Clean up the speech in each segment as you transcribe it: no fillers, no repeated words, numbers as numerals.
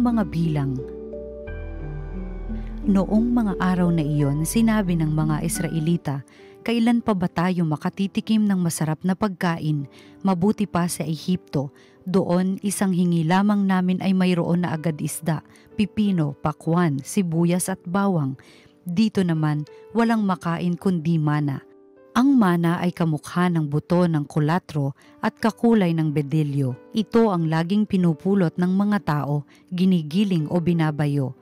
mga bilang. Noong mga araw na iyon, sinabi ng mga Israelita, "Kailan pa ba tayo makatitikim ng masarap na pagkain? Mabuti pa sa Ehipto. Doon, isang hingi lamang namin ay mayroon na agad isda, pipino, pakwan, sibuyas at bawang. Dito naman, walang makain kundi mana. Ang mana ay kamukha ng buto ng kulatro at kakulay ng bedelyo. Ito ang laging pinupulot ng mga tao, ginigiling o binabayo.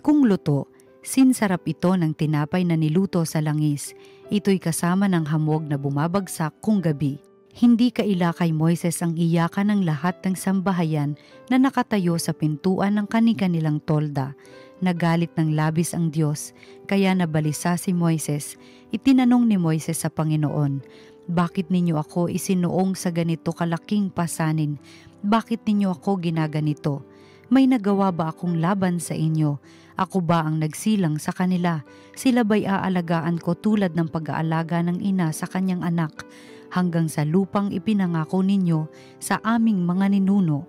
Kung luto, sinsarap ito ng tinapay na niluto sa langis. Ito'y kasama ng hamog na bumabagsak kung gabi." Hindi kaila kay Moises ang iyakan ng lahat ng sambahayan na nakatayo sa pintuan ng kani-kanilang tolda. Nagalit ng labis ang Diyos, kaya nabalisa si Moises. Itinanong ni Moises sa Panginoon, "Bakit ninyo ako isinuong sa ganito kalaking pasanin? Bakit ninyo ako ginaganito? May nagawa ba akong laban sa inyo? Ako ba ang nagsilang sa kanila? Sila ba'y aalagaan ko tulad ng pag-aalaga ng ina sa kanyang anak? Hanggang sa lupang ipinangako ninyo sa aming mga ninuno.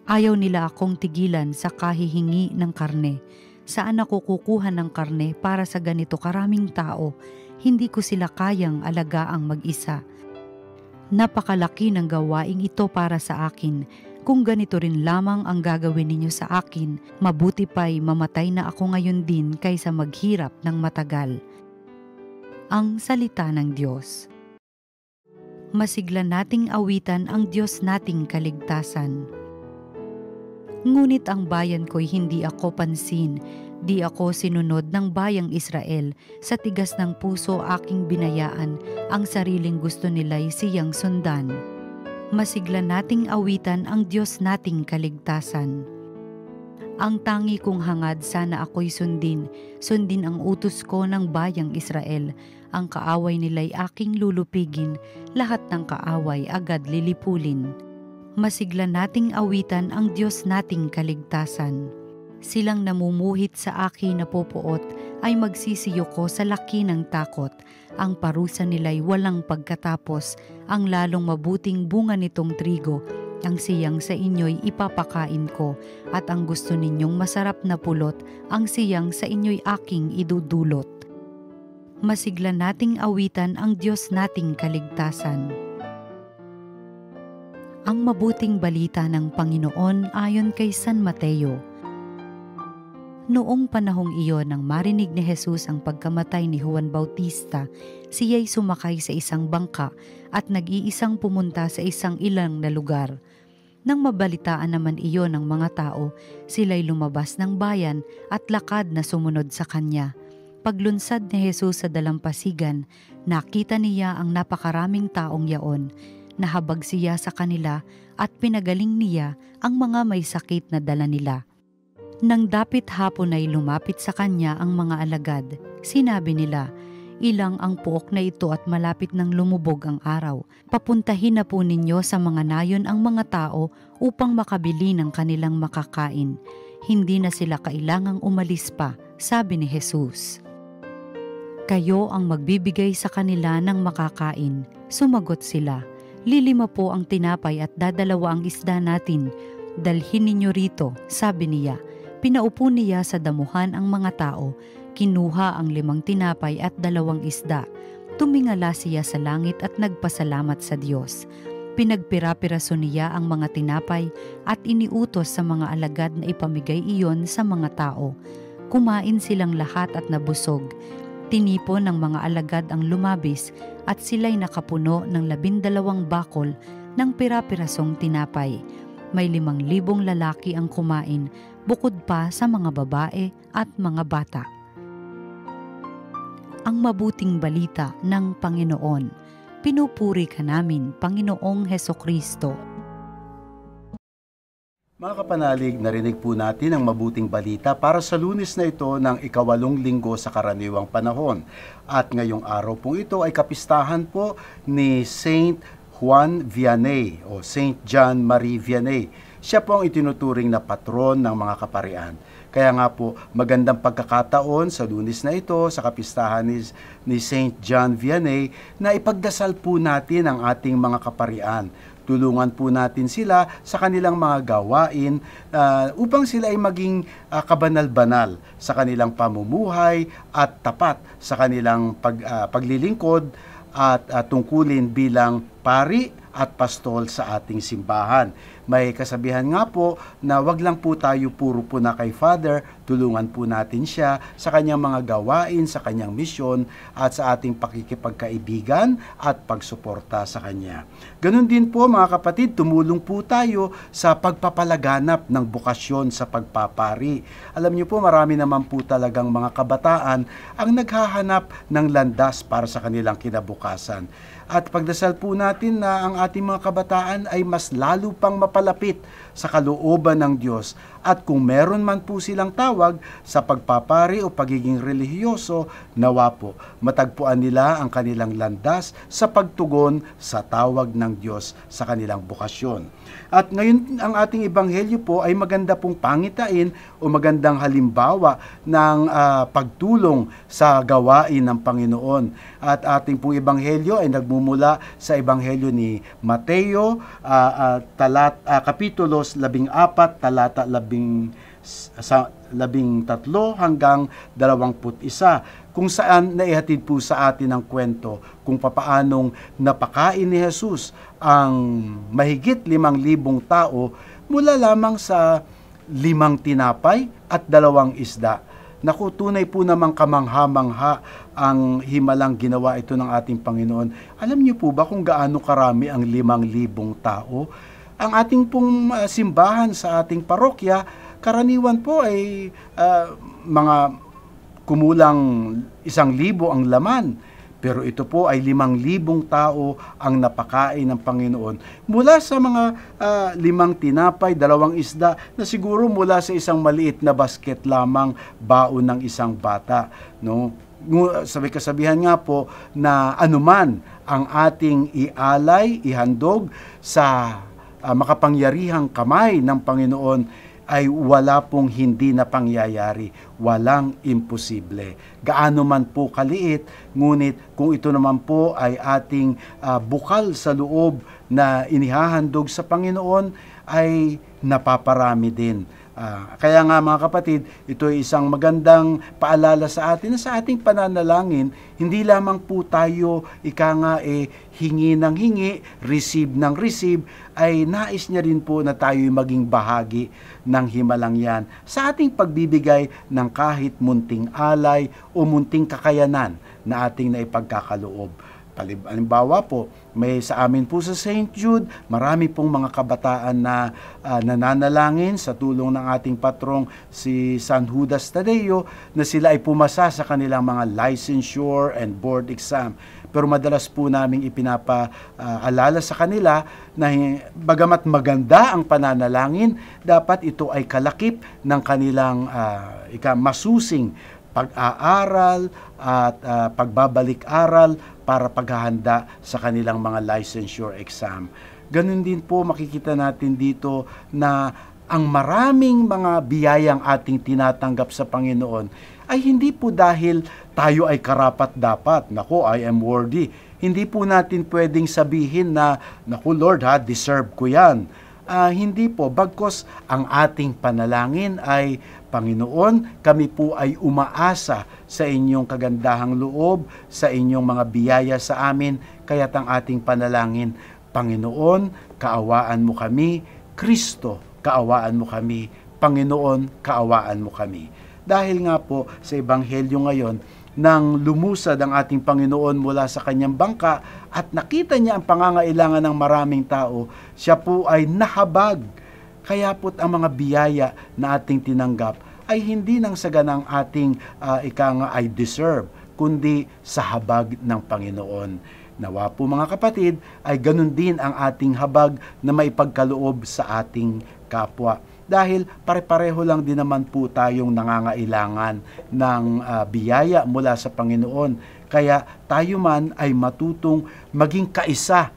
Ayaw nila akong tigilan sa kahihingi ng karne. Saan ako kukuha ng karne para sa ganito karaming tao? Hindi ko sila kayang alagaang mag-isa. Napakalaki ng gawaing ito para sa akin. Kung ganito rin lamang ang gagawin ninyo sa akin, mabuti pa'y mamatay na ako ngayon din kaysa maghirap ng matagal." Ang salita ng Diyos. Masigla nating awitan ang Diyos nating kaligtasan. Ngunit ang bayan ko'y hindi ako pansin, di ako sinunod ng bayang Israel. Sa tigas ng puso aking binayaan, ang sariling gusto nila'y siyang sundan. Masigla nating awitan ang Diyos nating kaligtasan. Ang tangi kong hangad sana ako'y sundin ang utos ko ng bayang Israel. Ang kaaway nila'y aking lulupigin, lahat ng kaaway agad lilipulin. Masigla nating awitan ang Diyos nating kaligtasan. Silang namumuhit sa akin na pupuot ay magsisiyoko sa laki ng takot. Ang parusa nila'y walang pagkatapos, ang lalong mabuting bunga nitong trigo. Ang siyang sa inyo'y ipapakain ko, at ang gusto ninyong masarap na pulot, ang siyang sa inyo'y aking idudulot. Masigla nating awitan ang Diyos nating kaligtasan. Ang mabuting balita ng Panginoon ayon kay San Mateo. Noong panahong iyon nang marinig ni Jesus ang pagkamatay ni Juan Bautista, siya'y sumakay sa isang bangka at nag-iisang pumunta sa isang ilang na lugar. Nang mabalitaan naman iyon ng mga tao, sila'y lumabas ng bayan at lakad na sumunod sa kanya. Paglunsad ni Jesus sa dalampasigan, nakita niya ang napakaraming taong yaon. Nahabag siya sa kanila at pinagaling niya ang mga may sakit na dala nila. Nang dapit hapon ay lumapit sa kanya ang mga alagad. Sinabi nila, "Ilang ang puok na ito at malapit nang lumubog ang araw. Papuntahin na po ninyo sa mga nayon ang mga tao upang makabili ng kanilang makakain. Hindi na sila kailangang umalis pa," sabi ni Jesus. "Kayo ang magbibigay sa kanila ng makakain." Sumagot sila, "Lilima po ang tinapay at dadalawa ang isda natin. Dalhin ninyo rito," sabi niya. Pinaupo niya sa damuhan ang mga tao. Kinuha ang 5 tinapay at 2 isda. Tumingala siya sa langit at nagpasalamat sa Diyos. Pinagpira-piraso niya ang mga tinapay at iniutos sa mga alagad na ipamigay iyon sa mga tao. Kumain silang lahat at nabusog. Tinipon ng mga alagad ang lumabis at sila'y nakapuno ng 12 bakol ng pira-pirasong tinapay. May 5,000 lalaki ang kumain, bukod pa sa mga babae at mga bata. Ang mabuting balita ng Panginoon. Pinupuri ka namin, Panginoong Hesukristo. Mga kapanalig, narinig po natin ang mabuting balita para sa Lunes na ito ng ika-8 linggo sa karaniwang panahon. At ngayong araw pong ito ay kapistahan po ni Saint Juan Vianney o Saint John Marie Vianney. Siya po ang itinuturing na patron ng mga kaparian. Kaya nga po, magandang pagkakataon sa Lunes na ito, sa kapistahan ni Saint John Vianney, na ipagdasal po natin ang ating mga kaparian. Tulungan po natin sila sa kanilang mga gawain upang sila ay maging kabanal-banal sa kanilang pamumuhay at tapat sa kanilang paglilingkod at tungkulin bilang pari at pastol sa ating simbahan. May kasabihan nga po na wag lang po tayo puro po na kay Father, tulungan po natin siya sa kanyang mga gawain, sa kanyang misyon at sa ating pakikipagkaibigan at pagsuporta sa kanya. Ganun din po mga kapatid, tumulong po tayo sa pagpapalaganap ng bukasyon sa pagpapari. Alam niyo po, marami naman po talagang mga kabataan ang naghahanap ng landas para sa kanilang kinabukasan. At pagdasal po natin na ang ating mga kabataan ay mas lalo pang mapalapit sa kalooban ng Diyos. At kung meron man po silang tawag sa pagpapari o pagiging relihiyoso, nawa po matagpuan nila ang kanilang landas sa pagtugon sa tawag ng Diyos sa kanilang bukasyon. At ngayon ang ating ebanghelyo po ay maganda pong pangitain o magandang halimbawa ng pagtulong sa gawain ng Panginoon. At ating pong ebanghelyo ay nagmumula sa ebanghelyo ni Mateo, kapitulos 14, talata 13 hanggang 21, kung saan naihatid po sa atin ang kwento kung papaanong napakain ni Jesus ang mahigit 5,000 tao mula lamang sa 5 tinapay at 2 isda. Naku, tunay po namang kamangha-mangha ang himalang ginawa ito ng ating Panginoon. Alam niyo po ba kung gaano karami ang 5,000 tao? Ang ating pong simbahan sa ating parokya, karaniwan po ay mga kumulang 1,000 ang laman. Pero ito po ay 5,000 tao ang napakain ng Panginoon mula sa mga 5 tinapay, 2 isda na siguro mula sa isang maliit na basket lamang baon ng isang bata. No? Sabi kasabihan nga po na anuman ang ating ialay, ihandog sa makapangyarihang kamay ng Panginoon ay wala pong hindi na pangyayari, walang imposible. Gaano man po kaliit, ngunit kung ito naman po ay ating bukal sa loob na inihahandog sa Panginoon, ay napaparami din. Kaya nga mga kapatid, ito ay isang magandang paalala sa atin na sa ating pananalangin, hindi lamang po tayo hingi ng hingi, receive ng receive, ay nais niya rin po na tayo maging bahagi ng himalang yan sa ating pagbibigay ng kahit munting alay o munting kakayanan na ating naipagkakaloob. Halimbawa po, may sa amin po sa St. Jude, marami pong mga kabataan na nananalangin sa tulong ng ating patrong si San Judas Tadeo na sila ay pumasa sa kanilang mga licensure and board exam. Pero madalas po naming ipinapaalala sa kanila na bagamat maganda ang pananalangin, dapat ito ay kalakip ng kanilang masusing pag-aaral at pagbabalik-aral para paghahanda sa kanilang mga licensure exam. Ganun din po makikita natin dito na ang maraming mga biyayang ating tinatanggap sa Panginoon ay hindi po dahil tayo ay karapat-dapat, naku, I am worthy. Hindi po natin pwedeng sabihin na, naku Lord ha, deserve ko yan. Hindi po, bagkos ang ating panalangin ay, Panginoon, kami po ay umaasa sa inyong kagandahang loob, sa inyong mga biyaya sa amin, kaya't ang ating panalangin, Panginoon, kaawaan mo kami, Kristo, kaawaan mo kami, Panginoon, kaawaan mo kami. Dahil nga po sa Ebanghelyo ngayon, nang lumusad ang ating Panginoon mula sa kanyang bangka at nakita niya ang pangangailangan ng maraming tao, siya po ay nahabag. Kaya po't ang mga biyaya na ating tinanggap ay hindi nang saganang ating I deserve, kundi sa habag ng Panginoon. Nawa po mga kapatid, ay ganun din ang ating habag na maipagkaloob sa ating kapwa. Dahil pare-pareho lang din naman po tayong nangangailangan ng biyaya mula sa Panginoon. Kaya tayo man ay matutong maging kaisa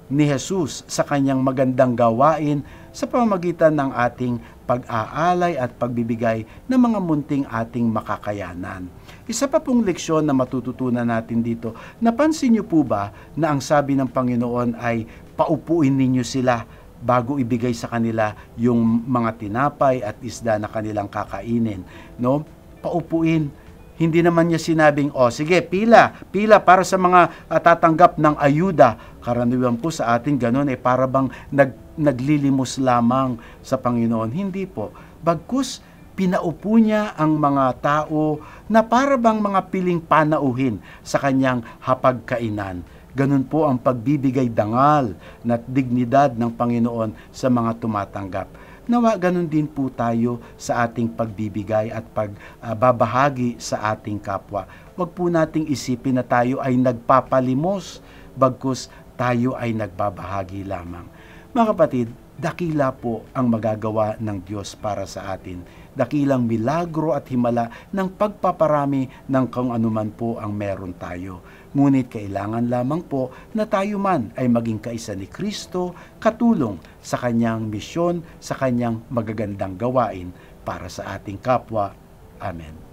ni Jesus sa kanyang magandang gawain sa pamamagitan ng ating pag-aalay at pagbibigay ng mga munting ating makakayanan. Isa pa pong leksyon na matututunan natin dito, napansin niyo po ba na ang sabi ng Panginoon ay paupuin ninyo sila bago ibigay sa kanila yung mga tinapay at isda na kanilang kakainin, no? Paupuin. Hindi naman niya sinabing, sige, pila para sa mga tatanggap ng ayuda. Karaniwan po sa atin ganun, para bang naglilimos lamang sa Panginoon. Hindi po. Bagkus, pinaupo niya ang mga tao na para bang mga piling panauhin sa kanyang hapagkainan. Ganun po ang pagbibigay dangal na dignidad ng Panginoon sa mga tumatanggap. Nawa ganun din po tayo sa ating pagbibigay at pagbabahagi sa ating kapwa. Huwag po nating isipin na tayo ay nagpapalimos, bagkus tayo ay nagbabahagi lamang. Mga kapatid, dakila po ang magagawa ng Diyos para sa atin. Dakilang milagro at himala ng pagpaparami ng kung anuman po ang meron tayo. Ngunit kailangan lamang po na tayo man ay maging kaisa ni Kristo, katulong sa kanyang misyon, sa kanyang magagandang gawain para sa ating kapwa. Amen.